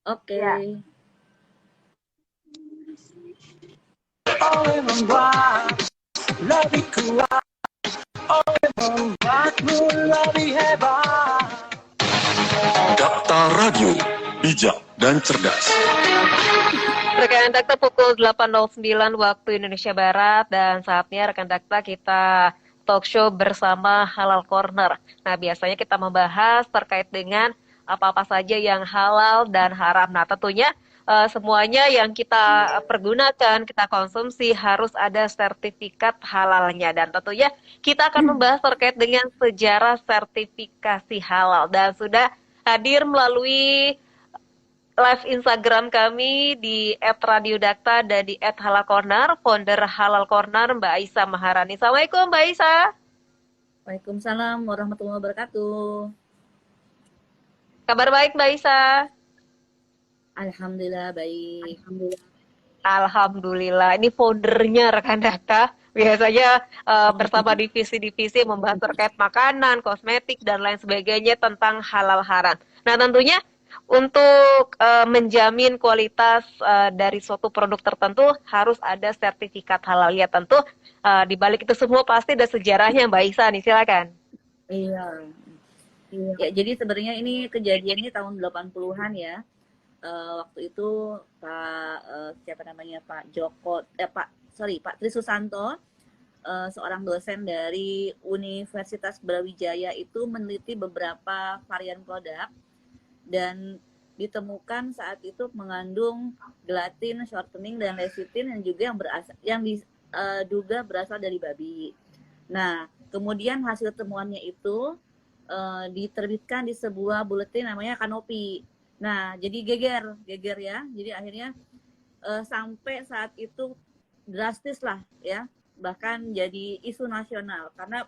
Oke. Ya. Oleh membuat lebih kuat, oleh membuatmu lebih hebat. Dakta Radio, bijak dan cerdas. Rekan Dakta pukul 8.09 waktu Indonesia Barat dan saatnya rekan Dakta kita talk show bersama Halal Corner. Nah, biasanya kita membahas terkait dengan apa-apa saja yang halal dan haram. Nah, tentunya semuanya yang kita pergunakan, kita konsumsi harus ada sertifikat halalnya. Dan tentunya kita akan membahas terkait dengan sejarah sertifikasi halal. Dan sudah hadir melalui live Instagram kami di @radiodakta dan di @halalcorner, founder Halal Corner Mbak Aisyah Maharani. Assalamualaikum Mbak Aisyah. Waalaikumsalam warahmatullahi wabarakatuh. Kabar baik Mbak Aisyah? Alhamdulillah baik. Alhamdulillah. Ini foundernya rekan Dakta. Biasanya bersama divisi-divisi membahas terkait makanan, kosmetik, dan lain sebagainya tentang halal haram. Nah, tentunya untuk menjamin kualitas dari suatu produk tertentu harus ada sertifikat halal. Ya tentu di balik itu semua pasti ada sejarahnya Mbak Isa nih, silakan. Iya. Ya, jadi sebenarnya ini kejadiannya tahun 80-an ya. Waktu itu siapa namanya Pak Tri Susanto, seorang dosen dari Universitas Brawijaya itu meneliti beberapa varian produk dan ditemukan saat itu mengandung gelatin, shortening dan lecithin yang juga diduga berasal dari babi. Nah, kemudian hasil temuannya itu diterbitkan di sebuah buletin namanya Kanopi. Nah, jadi geger ya. Jadi akhirnya sampai saat itu drastis lah ya, bahkan jadi isu nasional karena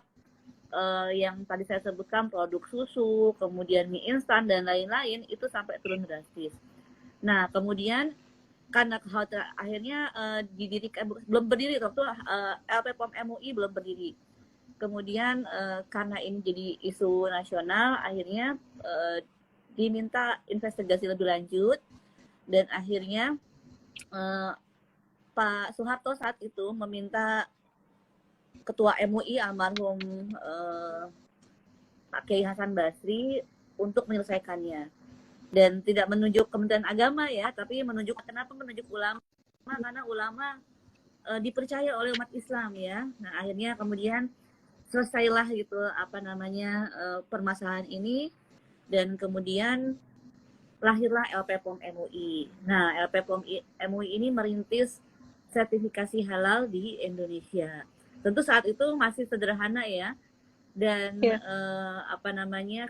yang tadi saya sebutkan produk susu, kemudian mie instan dan lain-lain itu sampai turun drastis. Nah, kemudian karena kekhawatiran akhirnya didirikan, belum berdiri waktu LPPOM MUI belum berdiri. Kemudian karena ini jadi isu nasional, akhirnya diminta investigasi lebih lanjut dan akhirnya Pak Soeharto saat itu meminta Ketua MUI almarhum Pak Kiai Hasan Basri untuk menyelesaikannya dan tidak menunjuk Kementerian Agama ya, tapi kenapa menunjuk ulama, karena ulama dipercaya oleh umat Islam ya. Nah, akhirnya kemudian selesailah gitu permasalahan ini dan kemudian lahirlah LPPOM MUI. Nah, LPPOM MUI ini merintis sertifikasi halal di Indonesia. Tentu saat itu masih sederhana ya, dan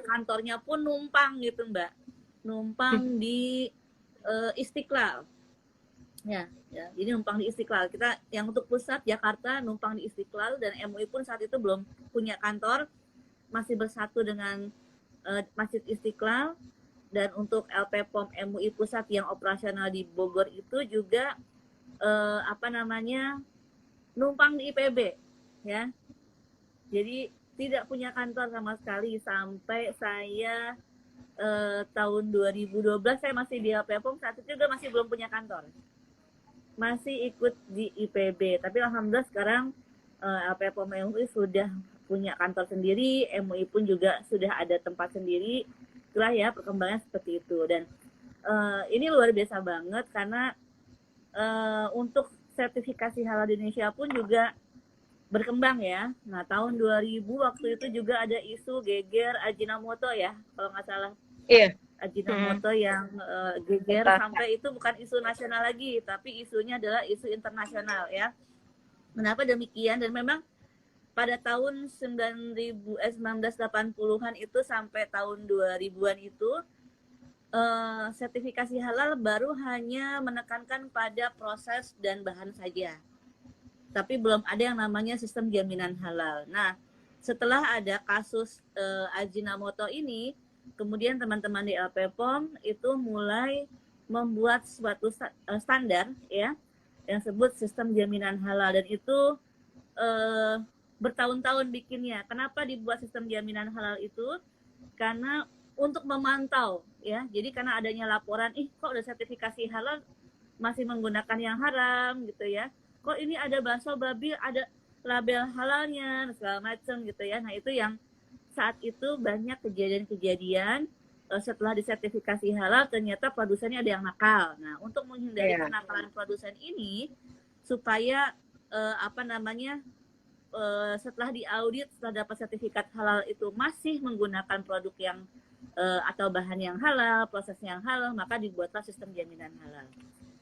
kantornya pun numpang gitu Mbak, numpang di Istiqlal. Ya, jadi numpang di Istiqlal. Kita yang untuk pusat Jakarta numpang di Istiqlal dan MUI pun saat itu belum punya kantor, masih bersatu dengan Masjid Istiqlal. Dan untuk LPPOM MUI pusat yang operasional di Bogor itu juga numpang di IPB ya. Jadi tidak punya kantor sama sekali sampai saya tahun 2012 saya masih di LPPOM, saat itu juga masih belum punya kantor. Masih ikut di IPB, tapi alhamdulillah sekarang LPPOM MUI sudah punya kantor sendiri, MUI pun juga sudah ada tempat sendiri. Itulah ya perkembangan seperti itu. Dan ini luar biasa banget karena untuk sertifikasi halal di Indonesia pun juga berkembang ya. Nah, tahun 2000 waktu itu juga ada isu geger Ajinomoto ya, kalau nggak salah. Iya. Ajinomoto yang geger sampai itu bukan isu nasional lagi, tapi isunya adalah isu internasional ya. Kenapa demikian? Dan memang pada tahun 1980-an itu sampai tahun 2000-an itu sertifikasi halal baru hanya menekankan pada proses dan bahan saja. Tapi belum ada yang namanya sistem jaminan halal. Nah, setelah ada kasus Ajinomoto ini, kemudian teman-teman di LPPOM itu mulai membuat suatu standar ya, yang disebut sistem jaminan halal, dan itu bertahun-tahun bikinnya. Kenapa dibuat sistem jaminan halal itu? Karena untuk memantau ya. Jadi karena adanya laporan, kok udah sertifikasi halal masih menggunakan yang haram gitu ya. Kok ini ada bakso babi ada label halalnya segala macam gitu ya. Nah, itu yang saat itu banyak kejadian-kejadian setelah disertifikasi halal ternyata produsennya ada yang nakal. Nah, untuk menghindari kenakalan produsen ini supaya setelah diaudit, setelah dapat sertifikat halal itu masih menggunakan produk yang atau bahan yang halal, prosesnya yang halal, maka dibuatlah sistem jaminan halal.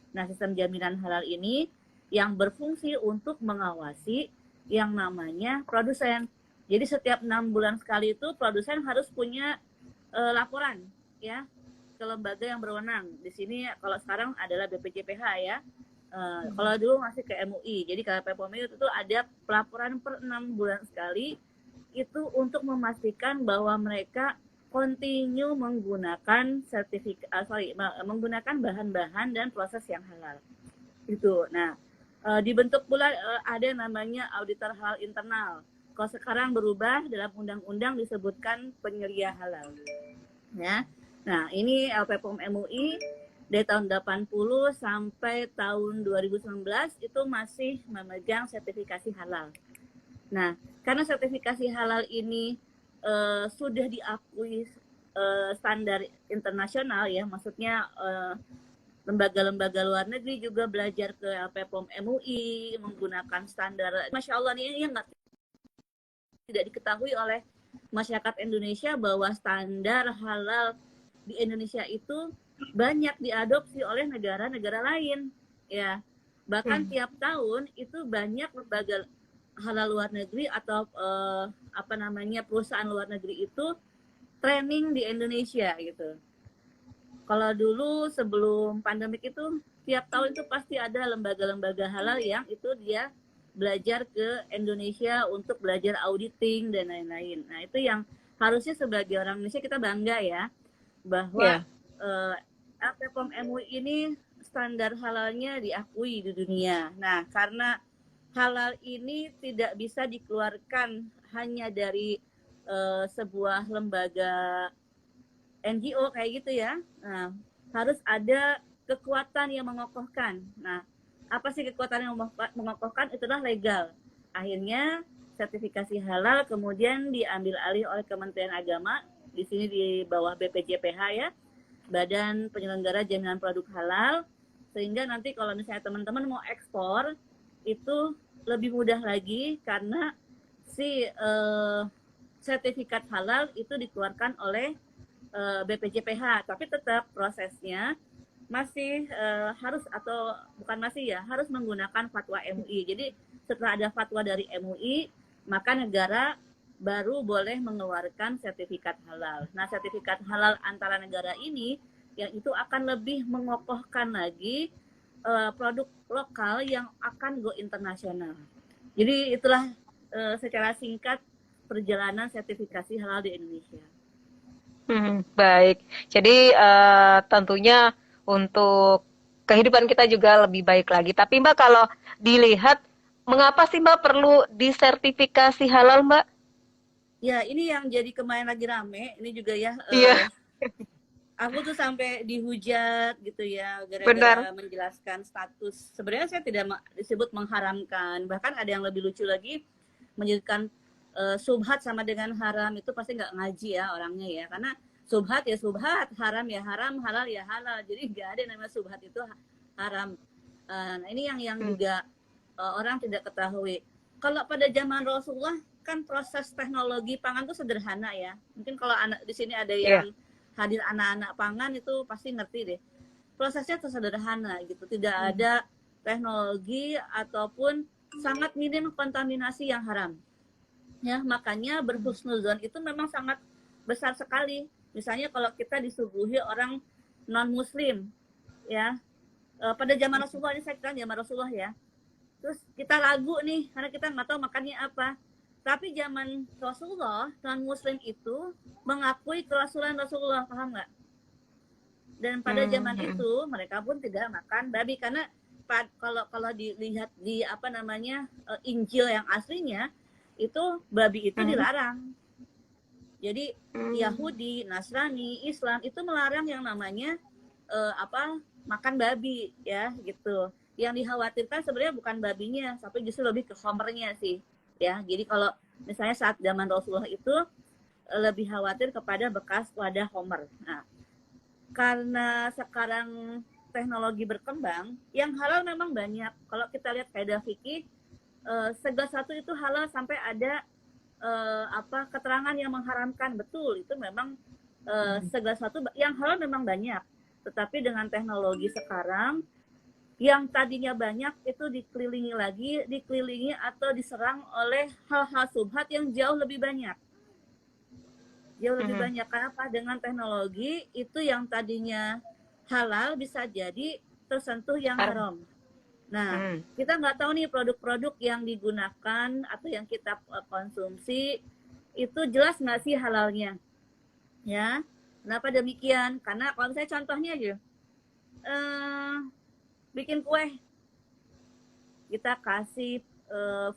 Nah, sistem jaminan halal ini yang berfungsi untuk mengawasi yang namanya produsen. Jadi setiap 6 bulan sekali itu produsen harus punya laporan ya ke lembaga yang berwenang. Di sini kalau sekarang adalah BPJPH ya. Kalau dulu masih ke MUI. Jadi kalau PPOM itu ada pelaporan per 6 bulan sekali itu untuk memastikan bahwa mereka continue menggunakan menggunakan bahan-bahan dan proses yang halal. Itu. Nah, dibentuk pula ada namanya auditor halal internal. Kalau sekarang berubah dalam undang-undang disebutkan penyelia halal. Ya. Nah, ini LPPOM MUI dari tahun 80 sampai tahun 2019 itu masih memegang sertifikasi halal. Nah, karena sertifikasi halal ini sudah diakui standar internasional ya, maksudnya lembaga-lembaga luar negeri juga belajar ke LPPOM MUI menggunakan standar. Masya Allah, ini yang tidak diketahui oleh masyarakat Indonesia bahwa standar halal di Indonesia itu banyak diadopsi oleh negara-negara lain ya. Bahkan tiap tahun itu banyak lembaga halal luar negeri atau perusahaan luar negeri itu training di Indonesia gitu. Kalau dulu sebelum pandemik itu tiap tahun itu pasti ada lembaga-lembaga halal yang itu dia belajar ke Indonesia untuk belajar auditing dan lain-lain. Nah, itu yang harusnya sebagai orang Indonesia kita bangga ya bahwa LPPOM MUI ini standar halalnya diakui di dunia. Nah, karena halal ini tidak bisa dikeluarkan hanya dari sebuah lembaga NGO kayak gitu ya. Nah, harus ada kekuatan yang mengokohkan. Nah, apa sih kekuatan yang mengokohkan? Itulah legal. Akhirnya sertifikasi halal kemudian diambil alih oleh Kementerian Agama. Di sini di bawah BPJPH ya. Badan Penyelenggara Jaminan Produk Halal, sehingga nanti kalau misalnya teman-teman mau ekspor itu lebih mudah lagi karena si sertifikat halal itu dikeluarkan oleh BPJPH, tapi tetap prosesnya masih harus harus menggunakan fatwa MUI. Jadi setelah ada fatwa dari MUI, maka negara baru boleh mengeluarkan sertifikat halal. Nah, sertifikat halal antara negara ini yang itu akan lebih mengokohkan lagi produk lokal yang akan go internasional. Jadi itulah secara singkat perjalanan sertifikasi halal di Indonesia. Baik. Jadi tentunya untuk kehidupan kita juga lebih baik lagi. Tapi Mbak, kalau dilihat, mengapa sih Mbak perlu disertifikasi halal, Mbak? Ya, ini yang jadi kemarin lagi rame, ini juga ya. Iya. Aku tuh sampai dihujat gitu ya, Benar. gara-gara menjelaskan status. Sebenarnya saya tidak disebut mengharamkan, bahkan ada yang lebih lucu lagi, menyebutkan subhat sama dengan haram, itu pasti nggak ngaji ya orangnya ya. Karena subhat ya subhat, haram ya haram, halal ya halal. Jadi nggak ada namanya subhat itu haram. Nah, ini yang juga orang tidak ketahui. Kalau pada zaman Rasulullah kan proses teknologi pangan itu sederhana ya. Mungkin kalau anak di sini ada yang hadir anak-anak pangan itu pasti ngerti deh. Prosesnya itu sederhana gitu. Tidak ada teknologi ataupun sangat minim kontaminasi yang haram. Ya, makanya berhusnuzon itu memang sangat besar sekali. Misalnya kalau kita disuguhi orang non muslim ya. Pada zaman Rasulullah, ini saya kira zaman Rasulullah ya. Terus kita ragu nih karena kita nggak tahu makannya apa. Tapi zaman Rasulullah, non-Muslim itu mengakui kerasulan Rasulullah, paham nggak? Dan pada zaman itu mereka pun tidak makan babi karena kalau dilihat di Injil yang aslinya itu babi itu dilarang. Jadi Yahudi, Nasrani, Islam itu melarang yang namanya makan babi ya gitu. Yang dikhawatirkan sebenarnya bukan babinya, tapi justru lebih ke homernya sih ya. Jadi kalau misalnya saat zaman Rasulullah itu lebih khawatir kepada bekas wadah homer. Nah, karena sekarang teknologi berkembang, yang halal memang banyak. Kalau kita lihat kaidah fikih, segala satu itu halal sampai ada keterangan yang mengharamkan. Betul, itu memang segala satu yang halal memang banyak. Tetapi dengan teknologi sekarang, yang tadinya banyak itu dikelilingi atau diserang oleh hal-hal subhat yang jauh lebih banyak. Jauh lebih banyak. Kenapa? Dengan teknologi itu yang tadinya halal bisa jadi tersentuh yang haram. Nah, kita nggak tahu nih produk-produk yang digunakan atau yang kita konsumsi itu jelas nggak sih halalnya, ya? Kenapa demikian? Karena kalau misalnya contohnya aja, bikin kue, kita kasih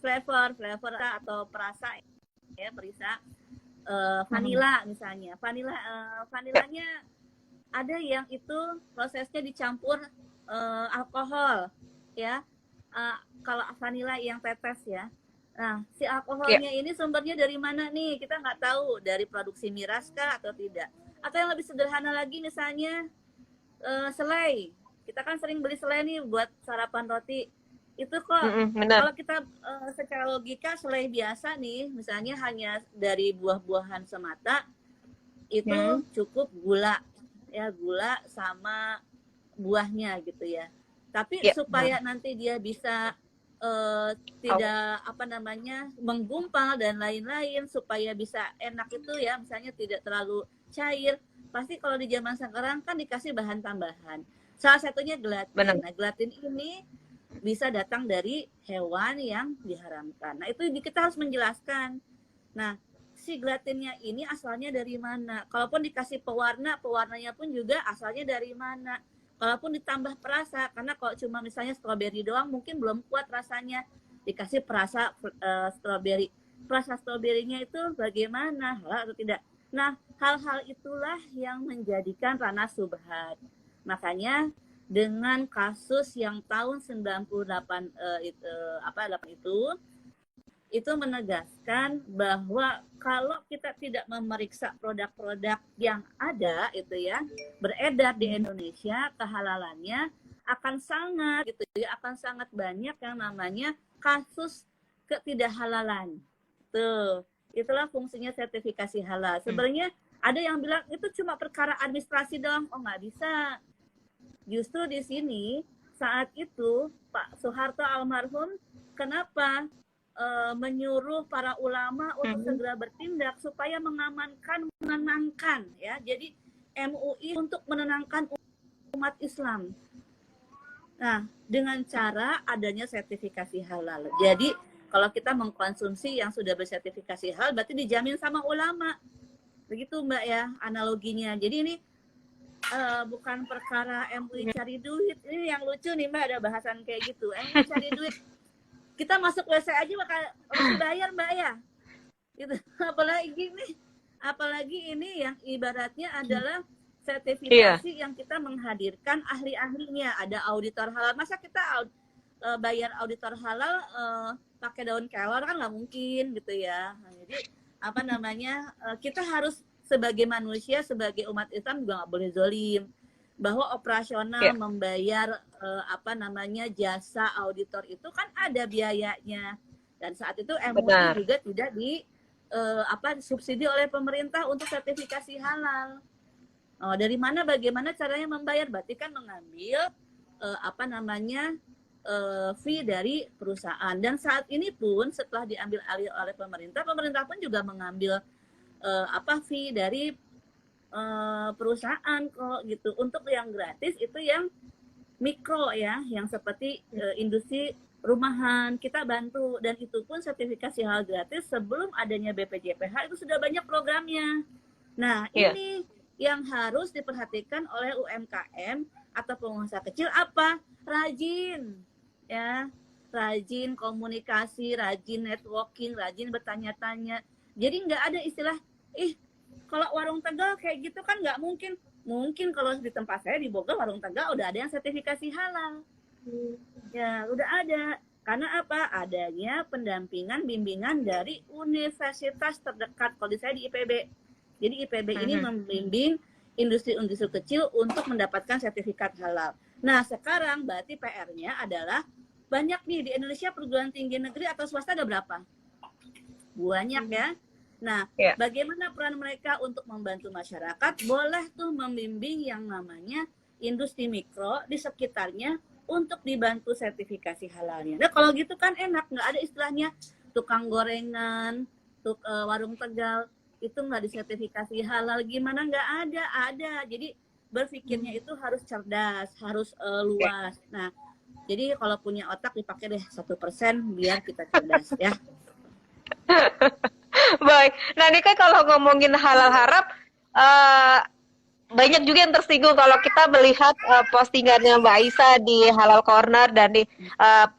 flavor atau perasa, ya perisa, vanila misalnya, vanilanya ada yang itu prosesnya dicampur alkohol, ya. Kalau vanila yang tetes ya. Nah, si alkoholnya ini sumbernya dari mana nih? Kita nggak tahu, dari produksi miras kah atau tidak. Atau yang lebih sederhana lagi misalnya selai. Kita kan sering beli selai nih buat sarapan roti. Itu kok kalau kita secara logika selai biasa nih, misalnya hanya dari buah-buahan semata, itu cukup gula. Ya, gula sama buahnya gitu ya. Tapi supaya nanti dia bisa tidak menggumpal dan lain-lain, supaya bisa enak itu ya, misalnya tidak terlalu cair, pasti kalau di zaman sekarang kan dikasih bahan tambahan. Salah satunya gelatin. Nah, gelatin ini bisa datang dari hewan yang diharamkan. Nah, itu kita harus menjelaskan. Nah, si gelatinnya ini asalnya dari mana? Kalaupun dikasih pewarnanya pun juga asalnya dari mana? Kalaupun ditambah perasa, karena kalau cuma misalnya stroberi doang mungkin belum kuat rasanya, dikasih perasa stroberi. Perasa stroberinya itu bagaimana? Halal atau tidak? Nah, hal-hal itulah yang menjadikan ranah subhat. Makanya dengan kasus yang tahun 98 itu menegaskan bahwa kalau kita tidak memeriksa produk-produk yang ada itu ya beredar di Indonesia, kehalalannya akan sangat banyak yang namanya kasus ketidakhalalan. Itulah fungsinya sertifikasi halal. Sebenarnya ada yang bilang itu cuma perkara administrasi doang. Oh, nggak bisa. Justru di sini saat itu Pak Soeharto almarhum kenapa menyuruh para ulama untuk segera bertindak supaya menenangkan ya. Jadi MUI untuk menenangkan umat Islam. Nah, dengan cara adanya sertifikasi halal. Jadi kalau kita mengkonsumsi yang sudah bersertifikasi halal berarti dijamin sama ulama. Begitu Mbak ya analoginya. Jadi ini bukan perkara MUI cari duit. Ini yang lucu nih Mbak, ada bahasan kayak gitu. MUI cari duit. Kita masuk WC aja masih bayar Mbak ya. Gitu. Apalagi ini yang ibaratnya adalah sertifikasi yang kita menghadirkan ahli-ahlinya. Ada auditor halal. Masa kita bayar auditor halal pakai daun kelor kan nggak mungkin gitu ya. Nah, jadi kita harus sebagai manusia, sebagai umat Islam juga nggak boleh zolim. Bahwa operasional membayar jasa auditor itu kan ada biayanya, dan saat itu MUI juga tidak subsidi oleh pemerintah untuk sertifikasi halal. Dari mana, bagaimana caranya membayar? Berarti kan mengambil fee dari perusahaan. Dan saat ini pun setelah diambil alih oleh pemerintah pun juga mengambil fee dari perusahaan kok gitu. Untuk yang gratis itu yang mikro ya, yang seperti industri rumahan kita bantu, dan itu pun sertifikasi halal gratis sebelum adanya BPJPH itu sudah banyak programnya. Nah, ini yang harus diperhatikan oleh UMKM atau pengusaha kecil apa? Rajin ya. Rajin komunikasi, rajin networking, rajin bertanya-tanya. Jadi nggak ada istilah Kalau warung Tegal kayak gitu kan nggak mungkin. Mungkin kalau di tempat saya di Bogor warung Tegal udah ada yang sertifikasi halal. Ya, udah ada. Karena apa? Adanya pendampingan bimbingan dari universitas terdekat. Kalau di saya di IPB. Jadi IPB ini membimbing industri-industri kecil untuk mendapatkan sertifikat halal. Nah, sekarang berarti PR-nya adalah banyak nih di Indonesia perguruan tinggi negeri atau swasta ada berapa? Banyak ya. Nah, bagaimana peran mereka untuk membantu masyarakat? Boleh tuh membimbing yang namanya industri mikro di sekitarnya untuk dibantu sertifikasi halalnya. Nah, kalau gitu kan enak, nggak ada istilahnya tukang gorengan, warung Tegal, itu nggak disertifikasi halal. Gimana nggak ada. Jadi berpikirnya itu harus cerdas, harus luas. Nah, jadi kalau punya otak dipakai deh 1% biar kita cerdas ya. Baik, nah ini kan kalau ngomongin halal haram, banyak juga yang tersinggung kalau kita melihat postingannya Mbak Aisyah di Halal Corner dan di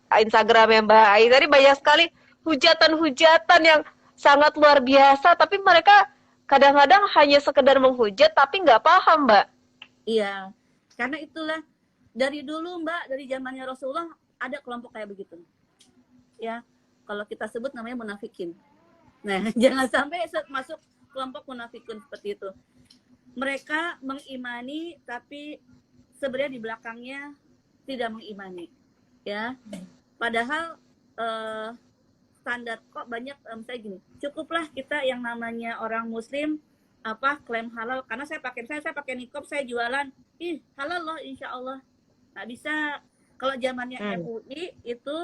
Instagramnya Mbak Aisyah. Ini banyak sekali hujatan-hujatan yang sangat luar biasa, tapi mereka kadang-kadang hanya sekedar menghujat, tapi nggak paham, Mbak. Iya, karena itulah dari dulu Mbak, dari zamannya Rasulullah ada kelompok kayak begitu. Ya, kalau kita sebut namanya munafikin. Nah, jangan sampai masuk kelompok munafikun seperti itu. Mereka mengimani tapi sebenarnya di belakangnya tidak mengimani, ya. Padahal standar kok banyak misalnya gini, cukuplah kita yang namanya orang Muslim klaim halal karena saya pakai niqab, saya jualan, halal loh insya Allah. Nggak bisa. Kalau zamannya MUI itu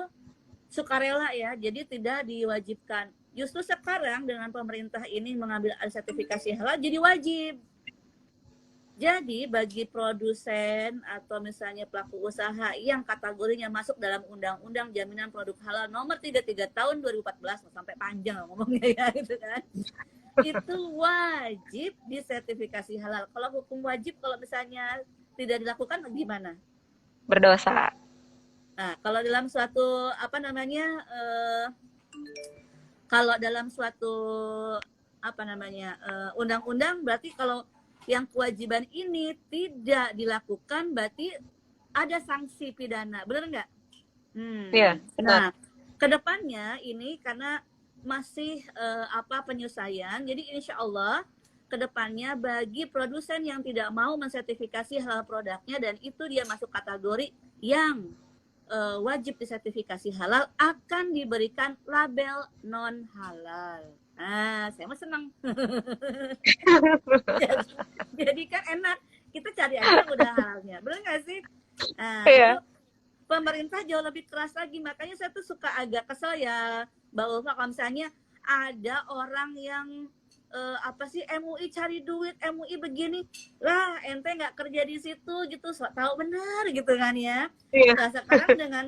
sukarela ya, jadi tidak diwajibkan. Justru sekarang dengan pemerintah ini mengambil sertifikasi halal jadi wajib. Jadi bagi produsen atau misalnya pelaku usaha yang kategorinya masuk dalam Undang-Undang Jaminan Produk Halal nomor 33 tahun 2014, sampai panjang ngomongnya ya gitu kan. Itu wajib disertifikasi halal. Kalau hukum wajib kalau misalnya tidak dilakukan gimana? Berdosa. Nah, kalau dalam suatu kalau dalam suatu undang-undang berarti kalau yang kewajiban ini tidak dilakukan berarti ada sanksi pidana, benar nggak? Iya, nah, kedepannya ini karena masih penyelesaian, jadi insya Allah kedepannya bagi produsen yang tidak mau mensertifikasi halal produknya dan itu dia masuk kategori yang wajib disertifikasi halal akan diberikan label non halal. Nah, saya mah senang. jadi kan enak, kita cari aja udah halalnya, benar nggak sih? Nah, itu pemerintah jauh lebih keras lagi, makanya saya tuh suka agak kesel ya, Mbak Ulfa, kalau misalnya ada orang yang MUI cari duit, MUI begini lah, ente nggak kerja di situ gitu, tahu benar gitu kan ya. Nah, sekarang dengan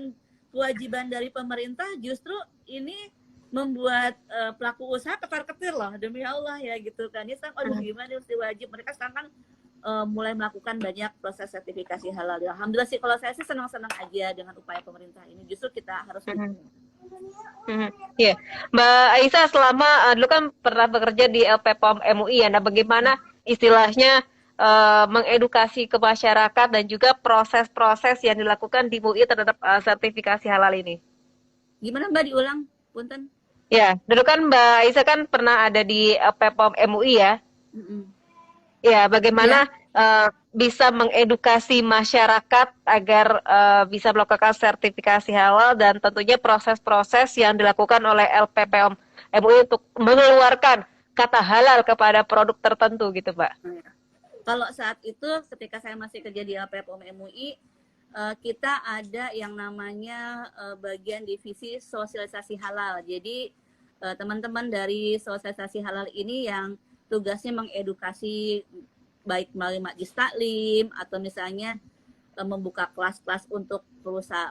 kewajiban dari pemerintah justru ini membuat pelaku usaha ketar-ketir loh, demi Allah ya gitu kan. Ini sekarang gimana mesti wajib, mereka sekarang kan mulai melakukan banyak proses sertifikasi halal. Alhamdulillah sih, kalau saya sih senang-senang aja dengan upaya pemerintah ini, justru kita harus Iya, Mbak Aisyah selama dulu kan pernah bekerja di LPPOM MUI ya. Nah, bagaimana istilahnya mengedukasi ke masyarakat dan juga proses-proses yang dilakukan di MUI terhadap sertifikasi halal ini? Gimana Mbak, diulang, punten? Ya, dulu kan Mbak Aisyah kan pernah ada di LPPOM MUI ya. Ya, bagaimana bisa mengedukasi masyarakat agar bisa melakukan sertifikasi halal dan tentunya proses-proses yang dilakukan oleh LPPOM MUI untuk mengeluarkan kata halal kepada produk tertentu gitu, Pak. Kalau saat itu ketika saya masih kerja di LPPOM MUI, kita ada yang namanya bagian divisi sosialisasi halal. Jadi teman-teman dari sosialisasi halal ini yang tugasnya mengedukasi baik melalui majlis taklim atau misalnya membuka kelas-kelas untuk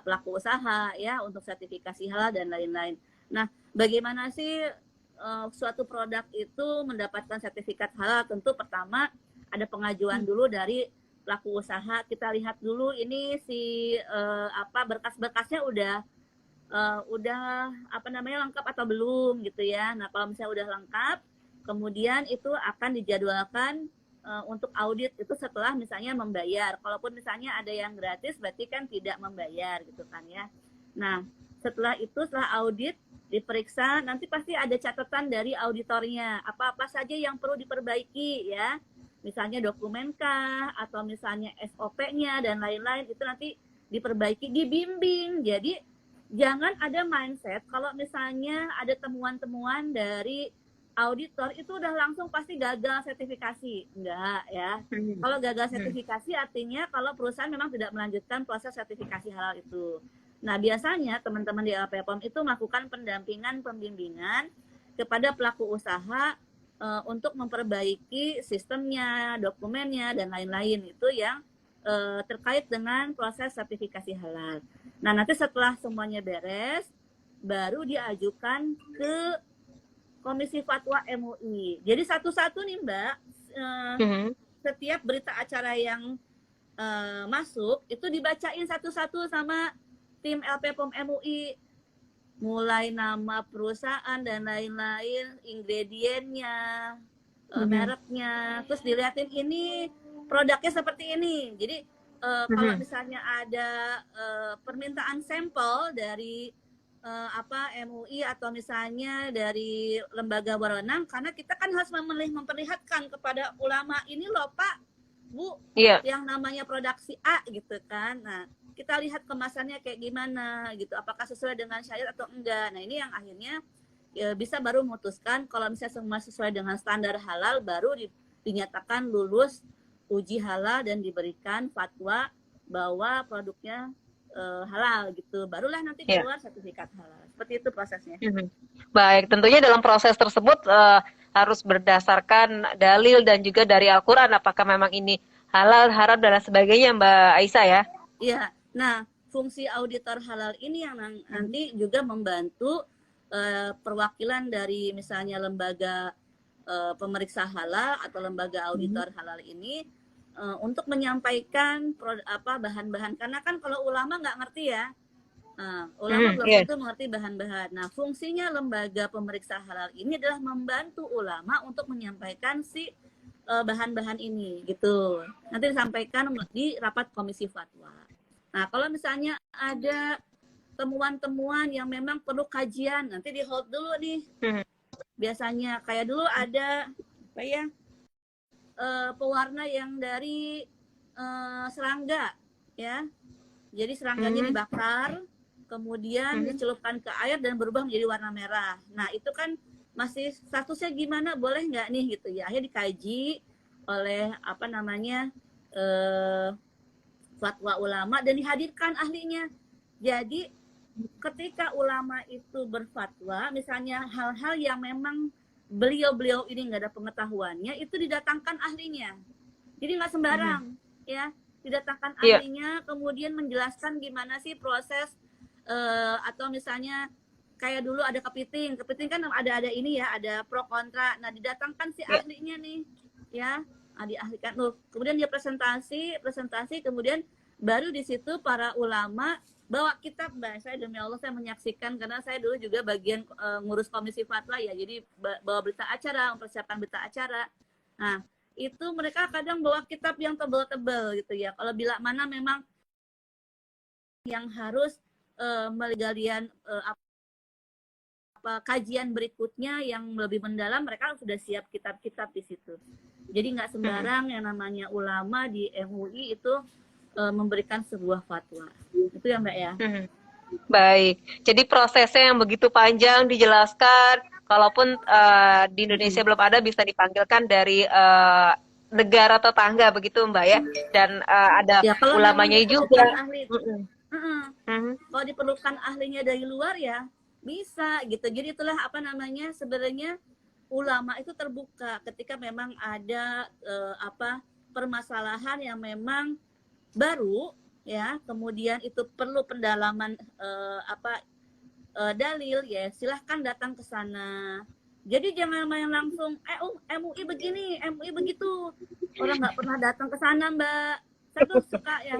pelaku usaha ya, untuk sertifikasi halal dan lain-lain. Nah, bagaimana sih suatu produk itu mendapatkan sertifikat halal? Tentu pertama ada pengajuan dulu dari pelaku usaha. Kita lihat dulu ini berkas-berkasnya udah lengkap atau belum gitu ya. Nah, kalau misalnya udah lengkap, kemudian itu akan dijadwalkan untuk audit itu setelah misalnya membayar. Kalaupun misalnya ada yang gratis berarti kan tidak membayar gitu kan ya. Nah, setelah itu setelah audit diperiksa, nanti pasti ada catatan dari auditornya, apa-apa saja yang perlu diperbaiki ya. Misalnya dokumenkah atau misalnya SOP-nya dan lain-lain itu nanti diperbaiki, dibimbing. Jadi jangan ada mindset kalau misalnya ada temuan-temuan dari auditor itu udah langsung pasti gagal sertifikasi. Enggak ya. Kalau gagal sertifikasi artinya kalau perusahaan memang tidak melanjutkan proses sertifikasi halal itu. Nah, biasanya teman-teman di LPPOM itu melakukan pendampingan, pembimbingan kepada pelaku usaha untuk memperbaiki sistemnya, dokumennya, dan lain-lain. Itu yang terkait dengan proses sertifikasi halal. Nah, nanti setelah semuanya beres, baru diajukan ke Komisi Fatwa MUI. Jadi satu-satu nih Mbak, setiap berita acara yang masuk, itu dibacain satu-satu sama tim LPPOM MUI, mulai nama perusahaan dan lain-lain, ingredientnya, mereknya, terus dilihatin ini produknya seperti ini. Jadi kalau misalnya ada permintaan sampel dari MUI atau misalnya dari lembaga berwenang, karena kita kan harus memperlihatkan kepada ulama ini loh Pak, Bu, yang namanya produksi A gitu kan. Nah, kita lihat kemasannya kayak gimana gitu, apakah sesuai dengan syariat atau enggak. Nah, ini yang akhirnya bisa baru memutuskan kalau misalnya semua sesuai dengan standar halal, baru dinyatakan lulus uji halal dan diberikan fatwa bahwa produknya halal gitu. Barulah nanti keluar sertifikat halal. Seperti itu prosesnya. Baik, tentunya dalam proses tersebut harus berdasarkan dalil dan juga dari Al-Quran apakah memang ini halal, haram dan sebagainya Mbak Aisyah ya? Iya. Nah, fungsi auditor halal ini yang nanti juga membantu perwakilan dari misalnya lembaga pemeriksa halal atau lembaga auditor halal ini untuk menyampaikan bahan-bahan, karena kan kalau ulama nggak ngerti ya, ulama belum tentu mengerti bahan-bahan. Nah, fungsinya lembaga pemeriksa halal ini adalah membantu ulama untuk menyampaikan si bahan-bahan ini gitu. Nanti disampaikan di rapat komisi fatwa. Nah, kalau misalnya ada temuan-temuan yang memang perlu kajian, nanti di hold dulu nih. Biasanya kayak dulu ada apa ya, pewarna yang dari serangga ya. Jadi serangganya dibakar, kemudian dicelupkan ke air dan berubah menjadi warna merah. Nah, itu kan masih statusnya gimana, boleh nggak nih gitu ya. Akhirnya dikaji oleh fatwa ulama dan dihadirkan ahlinya. Jadi ketika ulama itu berfatwa, misalnya hal-hal yang memang beliau ini nggak ada pengetahuannya, itu didatangkan ahlinya. Jadi nggak sembarang, ya. Didatangkan ahlinya, kemudian menjelaskan gimana sih proses atau misalnya kayak dulu ada kepiting kan ada ini ya, ada pro kontra. Nah, didatangkan si ahlinya nih, ya. Diahlikan loh. Kemudian dia presentasi, kemudian baru di situ para ulama bawa kitab, Mbak. Saya demi Allah saya menyaksikan, karena saya dulu juga bagian ngurus komisi fatwa ya. Jadi bawa berita acara, mempersiapkan berita acara. Nah, itu mereka kadang bawa kitab yang tebal-tebal gitu ya. Kalau bila mana memang yang harus menggalian kajian berikutnya yang lebih mendalam, mereka sudah siap kitab-kitab di situ. Jadi nggak sembarang yang namanya ulama di MUI itu memberikan sebuah fatwa. Itu ya Mbak ya. Baik, jadi prosesnya yang begitu panjang dijelaskan, kalaupun di Indonesia belum ada, bisa dipanggilkan dari negara tetangga begitu Mbak ya, dan ada ya, ulamanya juga. Ahli, kalau diperlukan ahlinya dari luar ya bisa gitu. Jadi itulah sebenarnya ulama itu terbuka ketika memang ada permasalahan yang memang baru ya, kemudian itu perlu pendalaman dalil ya, silahkan datang ke sana. Jadi jangan main langsung MUI begini, MUI begitu, orang nggak pernah datang ke sana Mbak. Saya tuh suka ya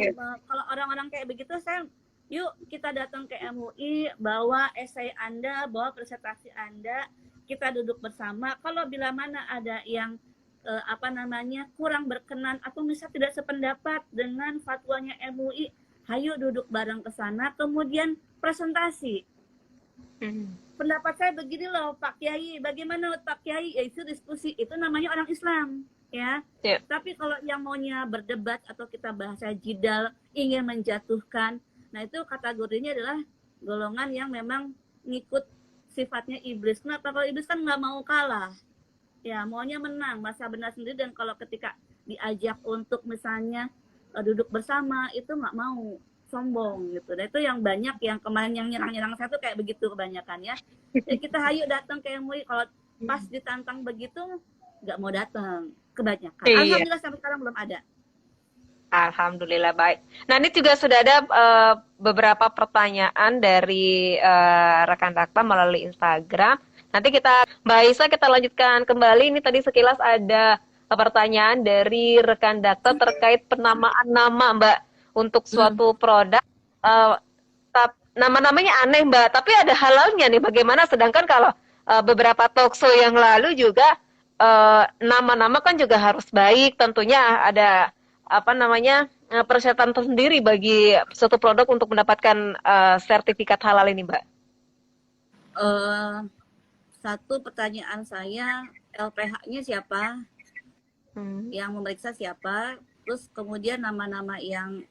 kalau orang-orang kayak begitu, saya yuk kita datang ke MUI, bawa esai Anda, bawa presentasi Anda, kita duduk bersama. Kalau bila mana ada yang kurang berkenan atau misalnya tidak sependapat dengan fatwanya MUI, hayo duduk bareng ke sana, kemudian presentasi. Pendapat saya begini loh Pak Kiai, bagaimana Pak Kiai? Ya itu diskusi, itu namanya orang Islam, ya. Tapi kalau yang maunya berdebat atau kita bahasa jidal, ingin menjatuhkan, nah itu kategorinya adalah golongan yang memang ngikut sifatnya iblis. Kenapa? Kalau iblis kan nggak mau kalah, ya maunya menang, merasa benar sendiri, dan kalau ketika diajak untuk misalnya duduk bersama itu nggak mau, sombong gitu. Dan itu yang banyak yang kemarin yang nyerang-nyerang saya tuh kayak begitu kebanyakan ya. Jadi kita hayu datang ke MUI, kalau pas ditantang begitu nggak mau datang kebanyakan. Alhamdulillah sampai sekarang belum ada. Alhamdulillah baik. Nah ini juga sudah ada beberapa pertanyaan dari rekan Dakta melalui Instagram. Nanti Mbak Aisyah kita lanjutkan kembali. Ini tadi sekilas ada pertanyaan dari rekan Dakta terkait penamaan nama Mbak untuk suatu produk. Nama-namanya aneh Mbak, tapi ada halalnya nih. Bagaimana? Sedangkan kalau beberapa talkshow yang lalu juga nama-nama kan juga harus baik. Tentunya ada persyaratan tersendiri bagi suatu produk untuk mendapatkan sertifikat halal ini, Mbak. Satu pertanyaan saya, LPH-nya siapa? Yang memeriksa siapa? Terus kemudian nama-nama yang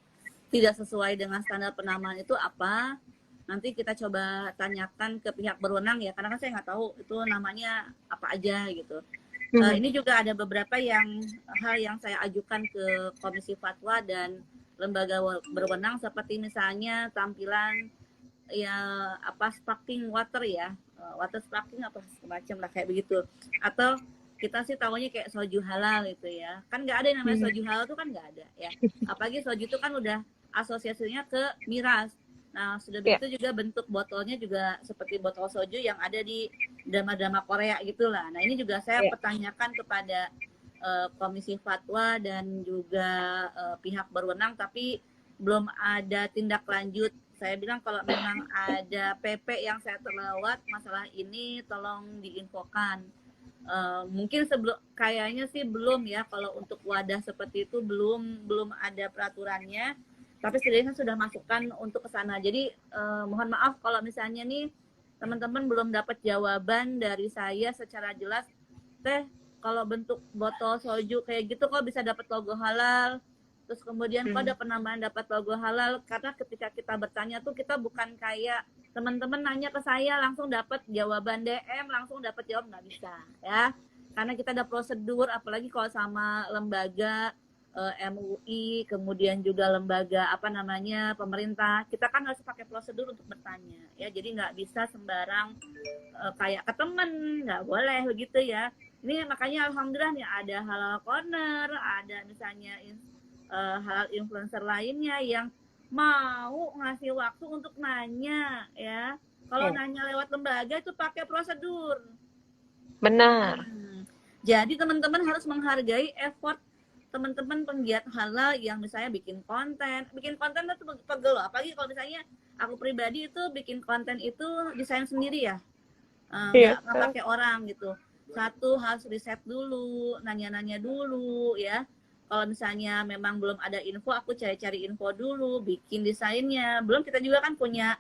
tidak sesuai dengan standar penamaan itu apa? Nanti kita coba tanyakan ke pihak berwenang ya, karena kan saya nggak tahu itu namanya apa aja gitu. Ini juga ada beberapa hal yang saya ajukan ke Komisi Fatwa dan lembaga berwenang, seperti misalnya tampilan sparkling water ya, water sparkling apa semacam lah kayak begitu. Atau kita sih tahunya kayak soju halal gitu ya, kan nggak ada yang namanya soju halal, itu kan nggak ada ya. Apalagi soju itu kan udah asosiasinya ke miras. Nah, sudah begitu juga bentuk botolnya juga seperti botol soju yang ada di drama-drama Korea gitulah. Nah, ini juga saya pertanyakan kepada Komisi Fatwa dan juga pihak berwenang, tapi belum ada tindak lanjut. Saya bilang kalau memang ada PP yang saya terlewat masalah ini, tolong diinfokan. Mungkin kayaknya sih belum ya, kalau untuk wadah seperti itu belum ada peraturannya. Tapi setidaknya sudah masukkan untuk ke sana. Jadi mohon maaf kalau misalnya nih teman-teman belum dapat jawaban dari saya secara jelas. Kalau bentuk botol soju kayak gitu kok bisa dapat logo halal? Terus kemudian kok ada penambahan dapat logo halal? Karena ketika kita bertanya tuh kita bukan kayak teman-teman nanya ke saya langsung dapat jawaban DM, langsung dapat jawab, nggak bisa ya. Karena kita ada prosedur, apalagi kalau sama lembaga MUI, kemudian juga lembaga pemerintah, kita kan harus pakai prosedur untuk bertanya ya. Jadi nggak bisa sembarang kayak ke temen, nggak boleh begitu ya. Ini makanya alhamdulillah nih ada halal corner, ada misalnya halal influencer lainnya yang mau ngasih waktu untuk nanya ya. Kalau nanya lewat lembaga itu pakai prosedur. Benar. Jadi teman-teman harus menghargai effort teman-teman penggiat halal yang misalnya bikin konten itu pegel loh. Apalagi kalau misalnya aku pribadi itu bikin konten itu desain sendiri ya, nggak pakai orang gitu. Satu harus riset dulu, nanya-nanya dulu ya. Kalau misalnya memang belum ada info, aku cari-cari info dulu, bikin desainnya. Belum kita juga kan punya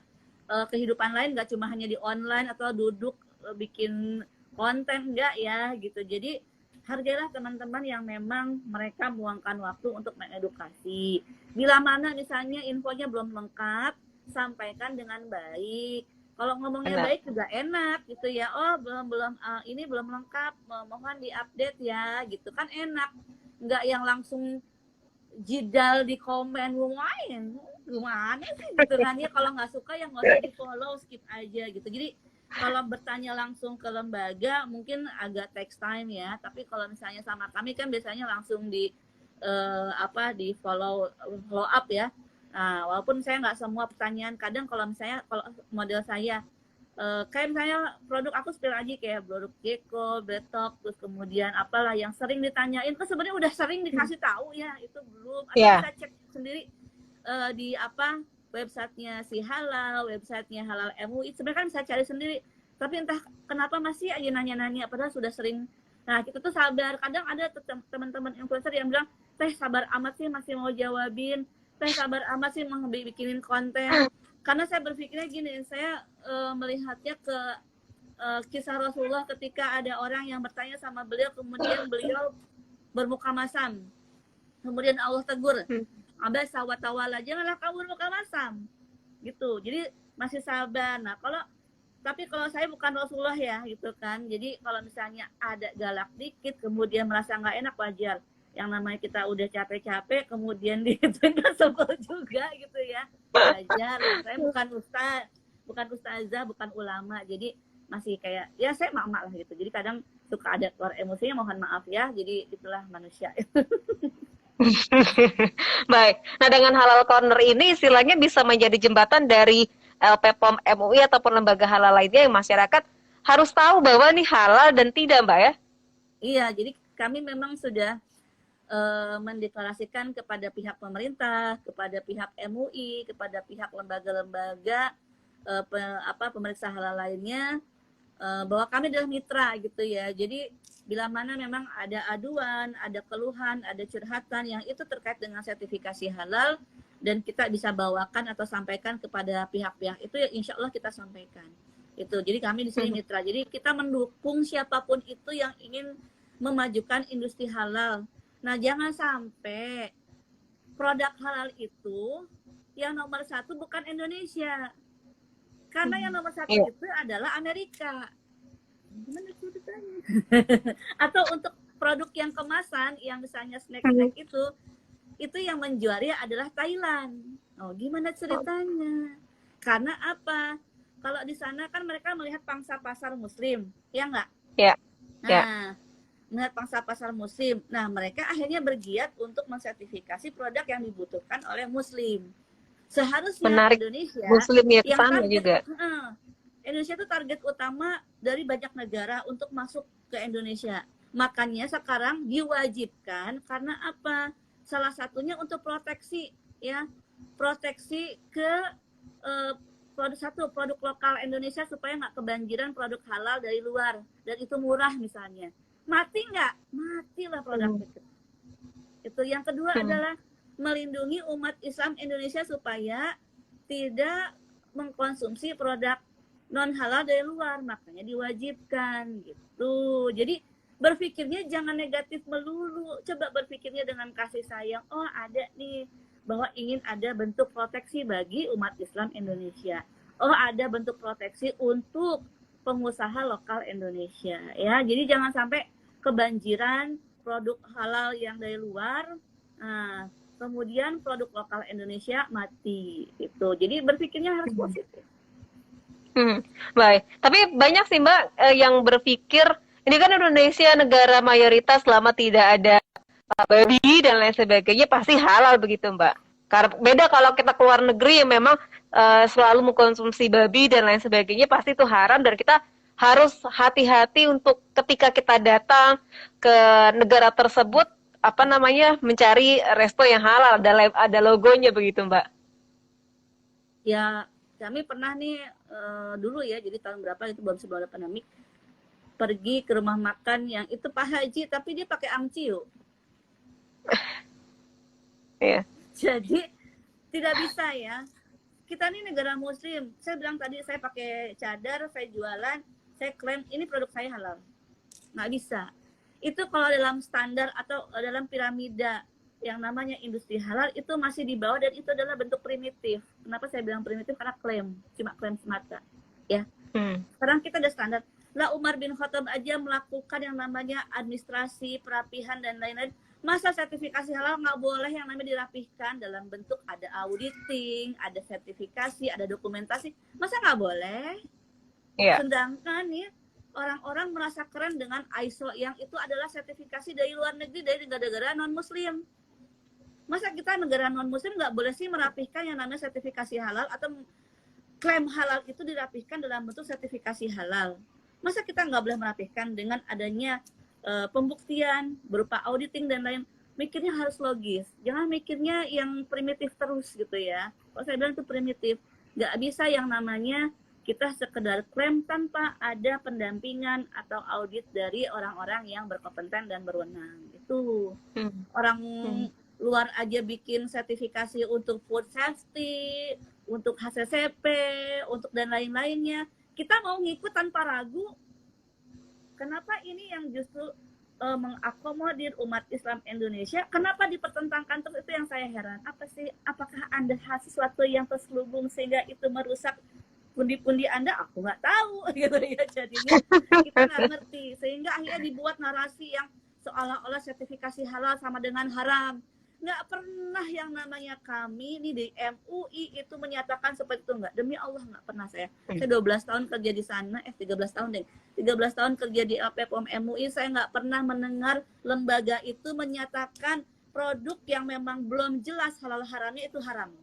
kehidupan lain, nggak cuma hanya di online atau duduk bikin konten, enggak ya gitu. Jadi hargailah teman-teman yang memang mereka meluangkan waktu untuk mengedukasi. Bila mana misalnya infonya belum lengkap, sampaikan dengan baik. Kalau ngomongnya baik juga enak gitu ya. Oh ini belum lengkap, mohon diupdate ya gitu kan enak. Enggak yang langsung jidal di komen, gimana sih gitu kan ya. Kalau nggak suka ya nggak usah di follow, skip aja gitu. Jadi kalau bertanya langsung ke lembaga mungkin agak takes time ya, tapi kalau misalnya sama kami kan biasanya langsung di follow up ya. Nah, walaupun saya nggak semua pertanyaan, kadang kalau model saya kayak misalnya produk aku spill aja kayak produk Gecko, Betok, terus kemudian apalah yang sering ditanyain, kan sebenarnya udah sering dikasih tahu ya, itu belum. Atau kita cek sendiri di websitenya si halal, websitenya halal MUI, sebenarnya kan bisa cari sendiri. Tapi entah kenapa masih aja nanya-nanya, padahal sudah sering. Nah, kita tuh sabar. Kadang ada teman-teman influencer yang bilang, teh sabar amat sih masih mau jawabin, teh sabar amat sih mau bikinin konten. Karena saya berpikirnya gini, saya melihatnya ke kisah Rasulullah ketika ada orang yang bertanya sama beliau, kemudian beliau bermuka masam. Kemudian Allah tegur, abasa wa tawalla, janganlah kamu bermuka masam. Gitu. Jadi masih sabar. Nah, tapi kalau saya bukan Rasulullah ya, gitu kan. Jadi kalau misalnya ada galak dikit, kemudian merasa nggak enak, wajar. Yang namanya kita udah capek-capek, kemudian nggak sebel juga gitu ya. Wajar. Saya bukan ustazah, bukan ulama. Jadi masih kayak, ya saya mak-mak lah gitu. Jadi kadang suka ada keluar emosinya, mohon maaf ya. Jadi itulah manusia. Baik. Nah, dengan Halal Corner ini istilahnya bisa menjadi jembatan dari LPPOM MUI ataupun lembaga halal lainnya yang masyarakat harus tahu bahwa ini halal dan tidak, Mbak ya? Iya, jadi kami memang sudah mendeklarasikan kepada pihak pemerintah, kepada pihak MUI, kepada pihak lembaga-lembaga pemeriksa halal lainnya, bahwa kami adalah mitra gitu ya. Jadi bila mana memang ada aduan, ada keluhan, ada curhatan yang itu terkait dengan sertifikasi halal, dan kita bisa bawakan atau sampaikan kepada pihak-pihak itu, ya insya Allah kita sampaikan. Itu. Jadi kami di sini mitra. Jadi kita mendukung siapapun itu yang ingin memajukan industri halal. Nah, jangan sampai produk halal itu yang nomor satu bukan Indonesia. Karena yang nomor satu itu adalah Amerika. Gimana ceritanya? Atau untuk produk yang kemasan, yang misalnya snack-snack itu yang menjuari adalah Thailand. Oh, gimana ceritanya? Karena apa? Kalau di sana kan mereka melihat pangsa pasar muslim, ya nggak? Ya. Nah, melihat pangsa pasar muslim. Nah, mereka akhirnya bergiat untuk mensertifikasi produk yang dibutuhkan oleh muslim. Seharusnya Menarik. Indonesia Muslim ya ke yang sana juga. Indonesia itu target utama dari banyak negara untuk masuk ke Indonesia. Makanya sekarang diwajibkan, karena apa? Salah satunya untuk proteksi, ya, proteksi ke produk lokal Indonesia supaya nggak kebanjiran produk halal dari luar, dan itu murah misalnya. Mati nggak? Matilah produk itu. Itu yang kedua adalah melindungi umat Islam Indonesia supaya tidak mengkonsumsi produk non halal dari luar, makanya diwajibkan gitu. Jadi berpikirnya jangan negatif melulu, coba berpikirnya dengan kasih sayang. Oh, ada nih bahwa ingin ada bentuk proteksi bagi umat Islam Indonesia. Oh, ada bentuk proteksi untuk pengusaha lokal Indonesia, ya. Jadi jangan sampai kebanjiran produk halal yang dari luar, kemudian produk lokal Indonesia mati gitu. Jadi berpikirnya harus positif. Baik, tapi banyak sih Mbak yang berpikir ini kan Indonesia negara mayoritas, selama tidak ada babi dan lain sebagainya pasti halal begitu Mbak. Karena beda kalau kita keluar negeri yang memang selalu mengkonsumsi babi dan lain sebagainya, pasti itu haram, dan kita harus hati-hati untuk ketika kita datang ke negara tersebut mencari resto yang halal, ada logonya begitu Mbak. Ya, kami pernah nih dulu ya, jadi tahun berapa itu, sebelum ada pandemi, pergi ke rumah makan yang itu Pak Haji, tapi dia pakai amciu. Iya. Jadi tidak bisa ya. Kita ini negara muslim. Saya bilang tadi saya pakai cadar, saya jualan, saya klaim ini produk saya halal. Nggak bisa. Itu kalau dalam standar atau dalam piramida yang namanya industri halal itu masih di bawah, dan itu adalah bentuk primitif. Kenapa saya bilang primitif? Karena klaim, cuma klaim semata. Ya. Sekarang kita ada standar. Lah Umar bin Khattab aja melakukan yang namanya administrasi, perapihan, dan lain-lain. Masa sertifikasi halal nggak boleh yang namanya dirapihkan dalam bentuk ada auditing, ada sertifikasi, ada dokumentasi. Masa nggak boleh? Yeah. Sedangkan ya, orang-orang merasa keren dengan ISO yang itu adalah sertifikasi dari luar negeri, dari negara-negara non-muslim. Masa kita negara non-muslim nggak boleh sih merapihkan yang namanya sertifikasi halal, atau klaim halal itu dirapihkan dalam bentuk sertifikasi halal? Masa kita nggak boleh merapihkan dengan adanya pembuktian berupa auditing dan lain? Mikirnya harus logis, jangan mikirnya yang primitif terus gitu ya. Kalau saya bilang itu primitif, nggak bisa yang namanya kita sekedar klaim tanpa ada pendampingan atau audit dari orang-orang yang berkompeten dan berwenang. Itu orang luar aja bikin sertifikasi untuk food safety, untuk HCCP, untuk dan lain-lainnya. Kita mau ngikut tanpa ragu. Kenapa ini yang justru mengakomodir umat Islam Indonesia? Kenapa dipertentangkan terus? Itu yang saya heran. Apa sih? Apakah Anda sesuatu yang terselubung sehingga itu merusak pundi-pundi Anda? Aku nggak tahu gitu ya. Jadinya kita nggak ngerti, sehingga akhirnya dibuat narasi yang seolah-olah sertifikasi halal sama dengan haram. Nggak pernah yang namanya kami ini di MUI itu menyatakan seperti itu, nggak. Demi Allah nggak pernah saya 12 tahun kerja di sana, 13 tahun deh, 13 tahun kerja di LPPOM MUI, saya nggak pernah mendengar lembaga itu menyatakan produk yang memang belum jelas halal haramnya itu haram.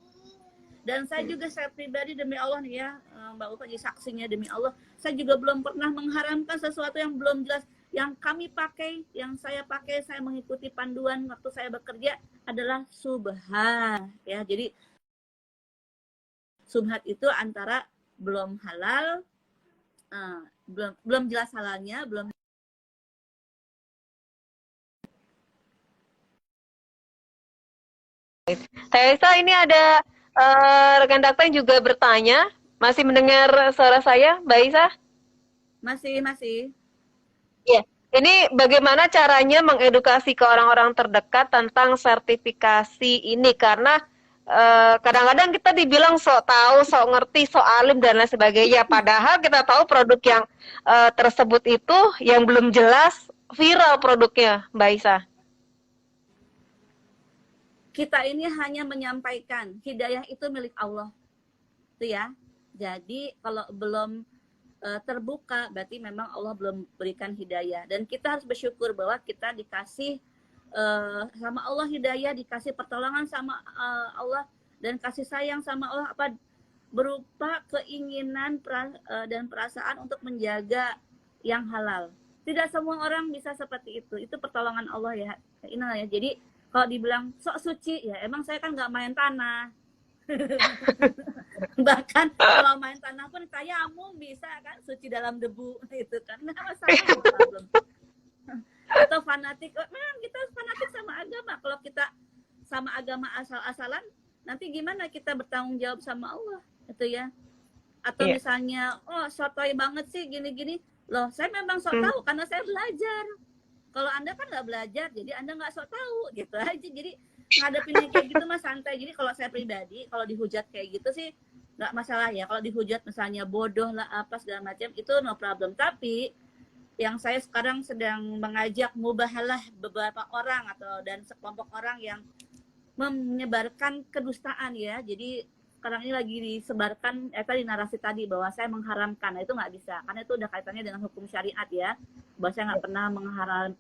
Dan saya juga, saya pribadi demi Allah nih ya, Mbak Upa jadi saksinya demi Allah, saya juga belum pernah mengharamkan sesuatu yang belum jelas. Yang kami pakai, yang saya pakai, saya mengikuti panduan waktu saya bekerja adalah subhat ya. Jadi subhat itu antara belum halal, belum jelas halalnya, belum. Tessa, ini ada rekan Dakta yang juga bertanya. Masih mendengar suara saya, Mbak Isa? Masih. Ya, ini bagaimana caranya mengedukasi ke orang-orang terdekat tentang sertifikasi ini? Karena kadang-kadang kita dibilang sok tahu, sok ngerti, sok alim dan lain sebagainya. Padahal kita tahu produk yang tersebut itu yang belum jelas viral produknya, Mbak Isa. Kita ini hanya menyampaikan, hidayah itu milik Allah, itu ya. Jadi kalau belum terbuka, berarti memang Allah belum berikan hidayah. Dan kita harus bersyukur bahwa kita dikasih sama Allah hidayah, dikasih pertolongan sama Allah, dan kasih sayang sama Allah apa berupa keinginan dan perasaan untuk menjaga yang halal. Tidak semua orang bisa seperti itu pertolongan Allah ya. Inilah ya. Jadi kalau dibilang sok suci, ya emang saya kan nggak main tanah. Bahkan kalau main tanah pun tayamum bisa kan, suci dalam debu itu kan, nggak masalah. Atau fanatik, memang kita fanatik sama agama. Kalau kita sama agama asal-asalan, nanti gimana kita bertanggung jawab sama Allah itu ya. Atau misalnya sotoy banget sih gini-gini, loh saya memang sok tahu karena saya belajar. Kalau Anda kan nggak belajar, jadi Anda nggak sok tahu gitu aja. Jadi ngadepin yang kayak gitu mah santai. Jadi kalau saya pribadi, kalau dihujat kayak gitu sih nggak masalah ya. Kalau dihujat misalnya bodoh lah apa segala macam, itu no problem. Tapi yang saya sekarang sedang mengajak mubahalah beberapa orang dan sekelompok orang yang menyebarkan kedustaan ya. Jadi sekarang ini lagi disebarkan tadi narasi tadi bahwa saya mengharamkan. Nah, itu nggak bisa, karena itu udah kaitannya dengan hukum syariat ya. Bahwa saya nggak pernah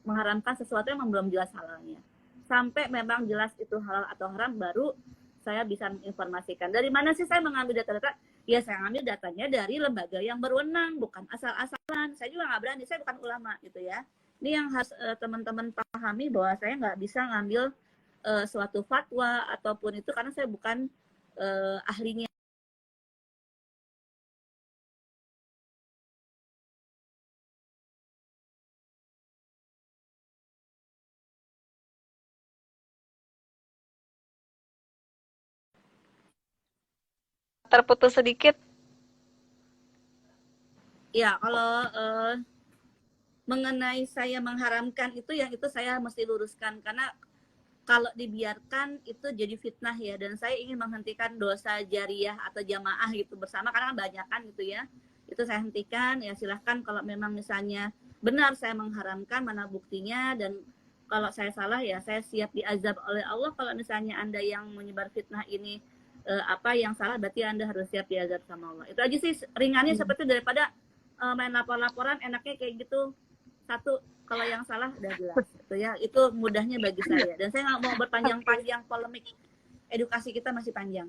mengharamkan sesuatu yang belum jelas halalnya. Sampai memang jelas itu halal atau haram, baru saya bisa menginformasikan. Dari mana sih saya mengambil data-data? Ya saya ngambil datanya dari lembaga yang berwenang, bukan asal-asalan. Saya juga nggak berani, saya bukan ulama gitu ya. Ini yang harus teman-teman pahami, bahwa saya nggak bisa ngambil suatu fatwa ataupun itu, karena saya bukan ahlinya. Terputus sedikit. Ya, kalau mengenai saya mengharamkan itu, yang itu saya mesti luruskan, karena kalau dibiarkan itu jadi fitnah ya, dan saya ingin menghentikan dosa jariah atau jamaah gitu bersama, karena banyak kan gitu ya. Itu saya hentikan, ya silahkan kalau memang misalnya benar saya mengharamkan, mana buktinya, dan kalau saya salah ya saya siap diazab oleh Allah. Kalau misalnya Anda yang menyebar fitnah ini yang salah, berarti Anda harus siap diazab sama Allah. Itu aja sih ringannya, seperti daripada main lapor-laporan, enaknya kayak gitu. Satu, kalau yang salah udah jelas itu ya, itu mudahnya bagi saya. Dan saya nggak mau berpanjang-panjang polemik, edukasi kita masih panjang.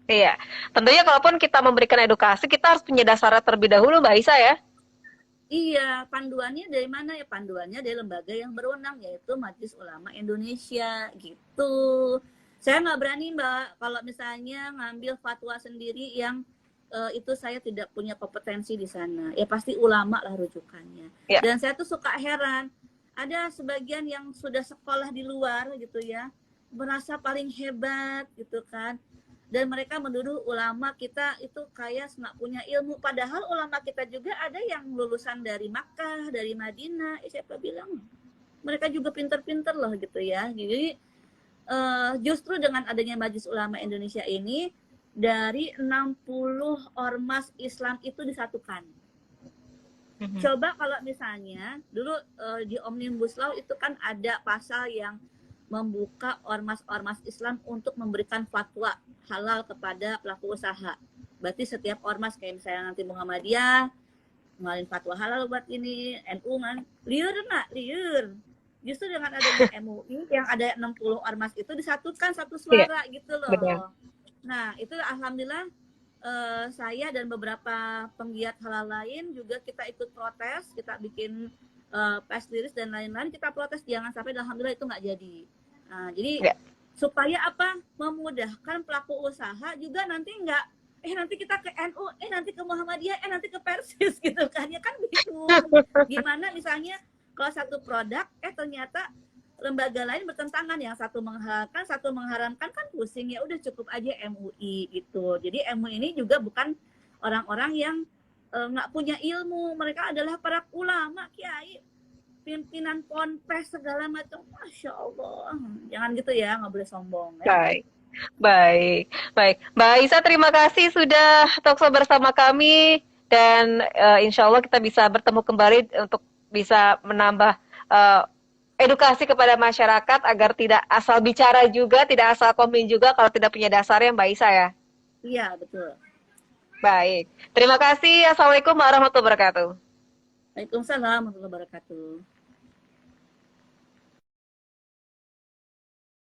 Iya, tentunya kalaupun kita memberikan edukasi, kita harus punya dasarnya terlebih dahulu, Mbak Isa ya. Iya, panduannya dari mana ya? Panduannya dari lembaga yang berwenang, yaitu Majelis Ulama Indonesia gitu. Saya nggak berani Mbak, kalau misalnya ngambil fatwa sendiri yang itu saya tidak punya kompetensi di sana. Ya pasti ulama lah rujukannya. Ya. Dan saya tuh suka heran, ada sebagian yang sudah sekolah di luar gitu ya, merasa paling hebat gitu kan. Dan mereka menuduh ulama kita itu kayak nggak punya ilmu. Padahal ulama kita juga ada yang lulusan dari Makkah, dari Madinah. Siapa bilang? Mereka juga pinter-pinter loh gitu ya. Jadi justru dengan adanya Majelis Ulama Indonesia ini, dari 60 ormas Islam itu disatukan. Coba kalau misalnya dulu di Omnibus Law itu kan ada pasal yang membuka ormas-ormas Islam untuk memberikan fatwa halal kepada pelaku usaha. Berarti setiap ormas kayak misalnya nanti Muhammadiyah ngeluarin fatwa halal buat ini, NU kan liur nak, liur. Justru dengan adanya MUI yang ada 60 ormas itu disatukan satu suara gitu loh. Benar. Nah, itu alhamdulillah saya dan beberapa penggiat halal lain juga kita ikut protes, kita bikin press release dan lain-lain, kita protes jangan sampai alhamdulillah itu nggak jadi. Nah, jadi supaya apa? Memudahkan pelaku usaha juga nanti nggak nanti kita ke NU, nanti ke Muhammadiyah, nanti ke Persis gitu kan. Ya kan bingung. Gimana misalnya kalau satu produk ternyata lembaga lain bertentangan, yang satu menghalalkan, satu mengharamkan, kan pusing. Ya udah cukup aja MUI gitu. Jadi MUI ini juga bukan orang-orang yang nggak punya ilmu, mereka adalah para ulama, kiai, pimpinan ponpes segala macam. Masya Allah, jangan gitu ya, nggak boleh sombong ya. Baik. Mbak Aisyah, terima kasih sudah talkshow bersama kami, dan insya Allah kita bisa bertemu kembali untuk bisa menambah edukasi kepada masyarakat agar tidak asal bicara juga, tidak asal komen juga kalau tidak punya dasarnya, Mbak Aisyah ya. Iya, betul. Baik. Terima kasih. Assalamualaikum warahmatullahi wabarakatuh. Waalaikumsalam warahmatullahi wabarakatuh.